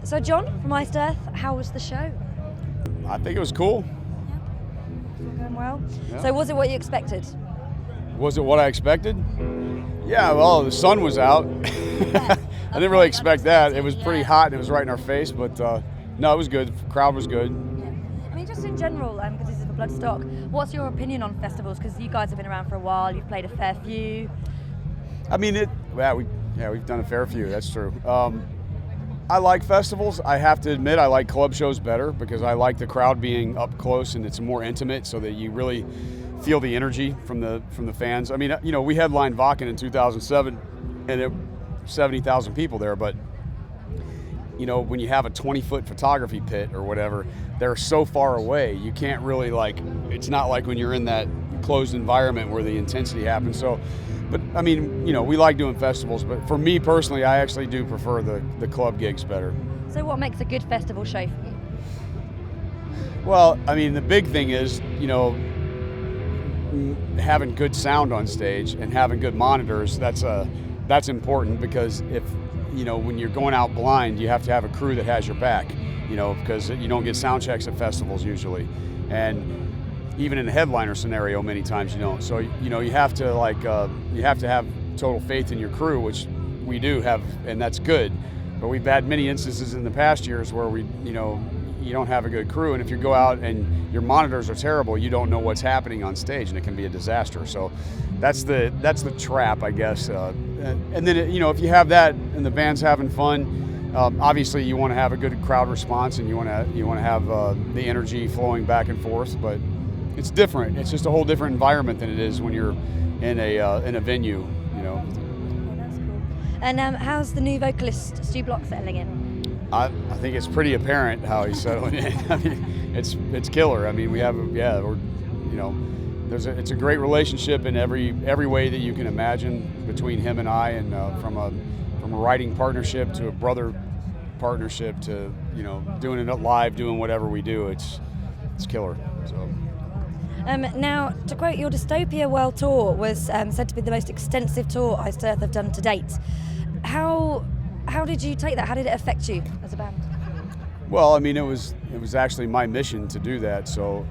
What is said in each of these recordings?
So John, from Iced Earth, how was the show? I think it was cool. Going well. Yeah. So was it what you expected? Was it what I expected? Yeah, well, the sun was out. I didn't really expect that. It was pretty hot and it was right in our face, but no, it was good. The crowd was good. I mean, just in general, because this is for Bloodstock, what's your opinion on festivals? Because you guys have been around for a while, you've played a fair few. I mean, we've done a fair few, that's true. I like festivals. I have to admit I like club shows better because I like the crowd being up close and it's more intimate so that you really feel the energy from the fans. I mean, we headlined Wacken in 2007 and it 70,000 people there, but when you have a 20-foot photography pit or whatever, they're so far away. You can't really it's not like when you're in that closed environment where the intensity happens. So, but I mean, we like doing festivals, but for me personally, I actually do prefer the club gigs better. So what makes a good festival show for you? Well, I mean, the big thing is, having good sound on stage and having good monitors. That's important because if when you're going out blind, you have to have a crew that has your back, because you don't get sound checks at festivals usually, and even in a headliner scenario, many times you don't. So you have to have total faith in your crew, which we do have, and that's good. But we've had many instances in the past years where you don't have a good crew, and if you go out and your monitors are terrible, you don't know what's happening on stage, and it can be a disaster. So that's the trap, I guess. And then if you have that and the band's having fun, obviously you want to have a good crowd response, and you want to have the energy flowing back and forth. But it's different. It's just a whole different environment than it is when you're in a venue. Yeah, that's cool. And how's the new vocalist Stu Block settling in? I think it's pretty apparent how he's settling in. I mean, it's killer. I mean, it's a great relationship in every way that you can imagine between him and I, and from a writing partnership to a brother partnership to doing it live, doing whatever we do. It's killer. So. Now, to quote, your Dystopia World Tour was said to be the most extensive tour Iced Earth have done to date. How did you take that? How did it affect you as a band? Well, I mean, it was actually my mission to do that. So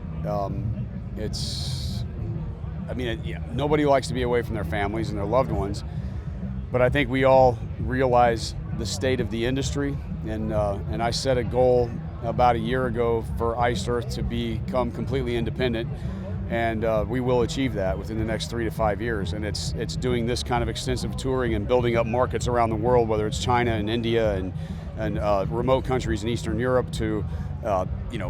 nobody likes to be away from their families and their loved ones, but I think we all realize the state of the industry, and I set a goal about a year ago for Iced Earth to become completely independent, and we will achieve that within the next 3 to 5 years. And it's doing this kind of extensive touring and building up markets around the world, whether it's China and India and remote countries in Eastern Europe to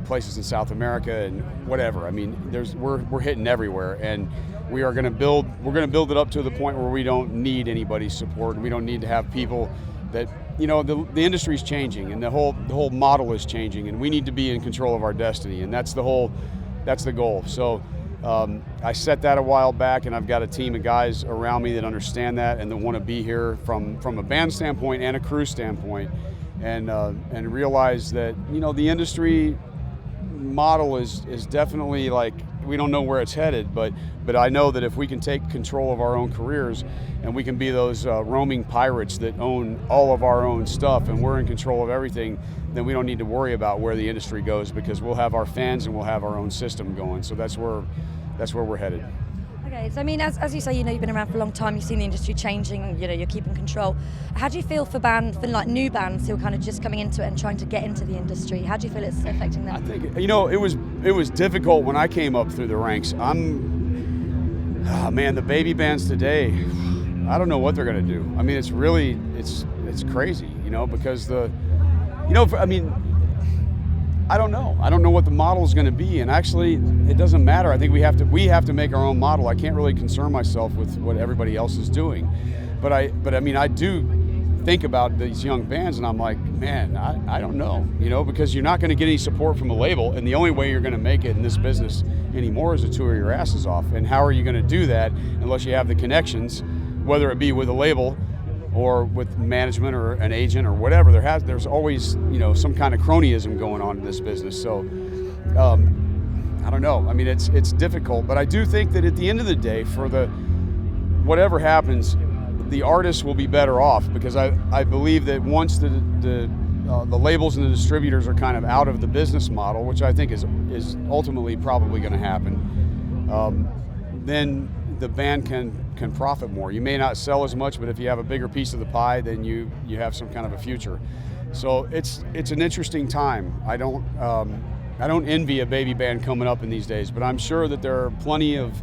places in South America and whatever. I mean, we're hitting everywhere, and we're going to build it up to the point where we don't need anybody's support, and we don't need to have people that the industry's changing, and the whole model is changing, and we need to be in control of our destiny, and that's the goal. So I set that a while back, and I've got a team of guys around me that understand that and that want to be here from a band standpoint and a crew standpoint, and realize that the industry model is definitely we don't know where it's headed, but I know that if we can take control of our own careers and we can be those roaming pirates that own all of our own stuff and we're in control of everything, then we don't need to worry about where the industry goes, because we'll have our fans and we'll have our own system going. So that's where we're headed. Okay, so I mean, as you say, you've been around for a long time, you've seen the industry changing, you're keeping control. How do you feel for new bands who are kind of just coming into it and trying to get into the industry? How do you feel it's affecting them? I think it was difficult when I came up through the ranks. The baby bands today, I don't know what they're going to do. I mean, it's crazy, because I don't know. I don't know what the model is going to be, and actually, it doesn't matter. I think we have to make our own model. I can't really concern myself with what everybody else is doing, but I do think about these young bands, and I'm like, man, I don't know, because you're not going to get any support from a label, and the only way you're going to make it in this business anymore is to tour your asses off. And how are you going to do that unless you have the connections, whether it be with a label or with management or an agent or whatever? There's always some kind of cronyism going on in this business. So I don't know. I mean, it's difficult, but I do think that at the end of the day, for whatever happens, the artists will be better off, because I believe that once the the labels and the distributors are kind of out of the business model, which I think is ultimately probably going to happen, then the band can profit more. You may not sell as much, but if you have a bigger piece of the pie, then you have some kind of a future. So it's an interesting time. I don't envy a baby band coming up in these days, but I'm sure that there are plenty of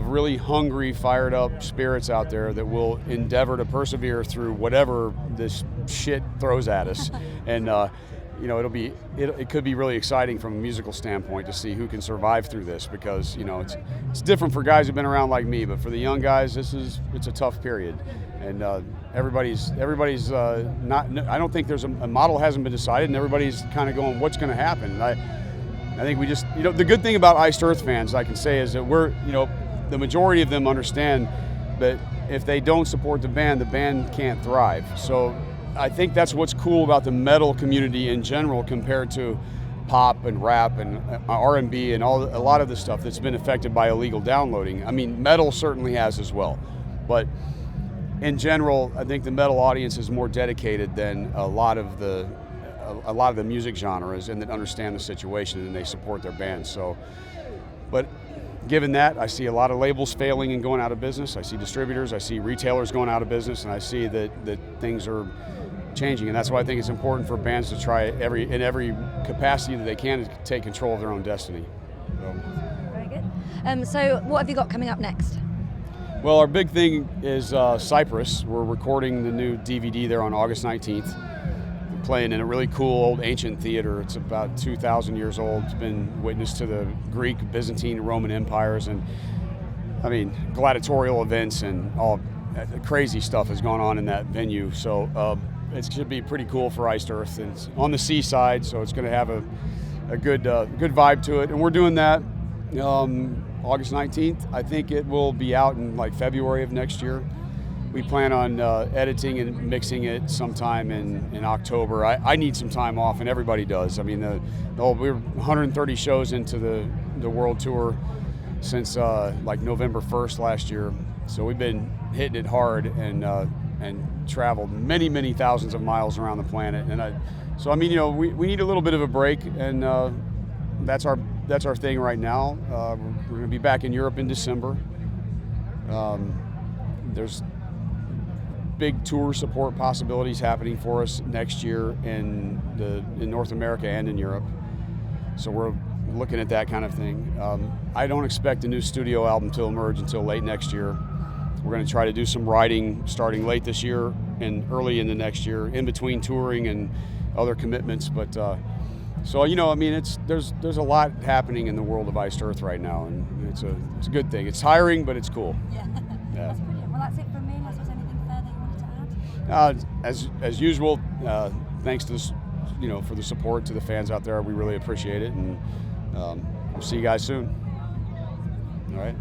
really hungry, fired up spirits out there that will endeavor to persevere through whatever this shit throws at us. And it could be really exciting from a musical standpoint to see who can survive through this, because it's different for guys who've been around like me, but for the young guys, it's a tough period. And everybody's not. I don't think there's a model hasn't been decided, and everybody's kind of going, what's going to happen? And I think we just, the good thing about Iced Earth fans, I can say, is that the majority of them understand that if they don't support the band can't thrive. So I think that's what's cool about the metal community in general compared to pop and rap and R&B and a lot of the stuff that's been affected by illegal downloading. I mean, metal certainly has as well, but in general, I think the metal audience is more dedicated than a lot of the music genres, and that understand the situation and they support their bands. So, but given that, I see a lot of labels failing and going out of business. I see distributors, I see retailers going out of business, and I see that things are changing. And that's why I think it's important for bands to try in every capacity that they can to take control of their own destiny. So. Very good. So what have you got coming up next? Well, our big thing is Cyprus. We're recording the new DVD there on August 19th. We're playing in a really cool old ancient theater. It's about 2,000 years old. It's been witness to the Greek, Byzantine, Roman empires, and gladiatorial events and all crazy stuff has gone on in that venue. So it should be pretty cool for Iced Earth. And it's on the seaside, so it's going to have a good vibe to it. And we're doing that August 19th. I think it will be out in like February of next year. We plan on editing and mixing it sometime in October. I need some time off, and everybody does. I mean, we're 130 shows into the world tour since like November 1st last year. So we've been hitting it hard and traveled many thousands of miles around the planet. And we need a little bit of a break, and that's our thing right now. We're going to be back in Europe in December. There's big tour support possibilities happening for us next year in North America and in Europe. So we're looking at that kind of thing. I don't expect a new studio album to emerge until late next year. We're going to try to do some writing starting late this year and early in the next year, in between touring and other commitments. But there's a lot happening in the world of Iced Earth right now, and it's a good thing. It's tiring, but it's cool. Yeah. Yeah. That's brilliant. Well, that's it from me. Unless there's anything further you wanted to add. As usual, thanks to for the support to the fans out there. We really appreciate it, and we'll see you guys soon. All right.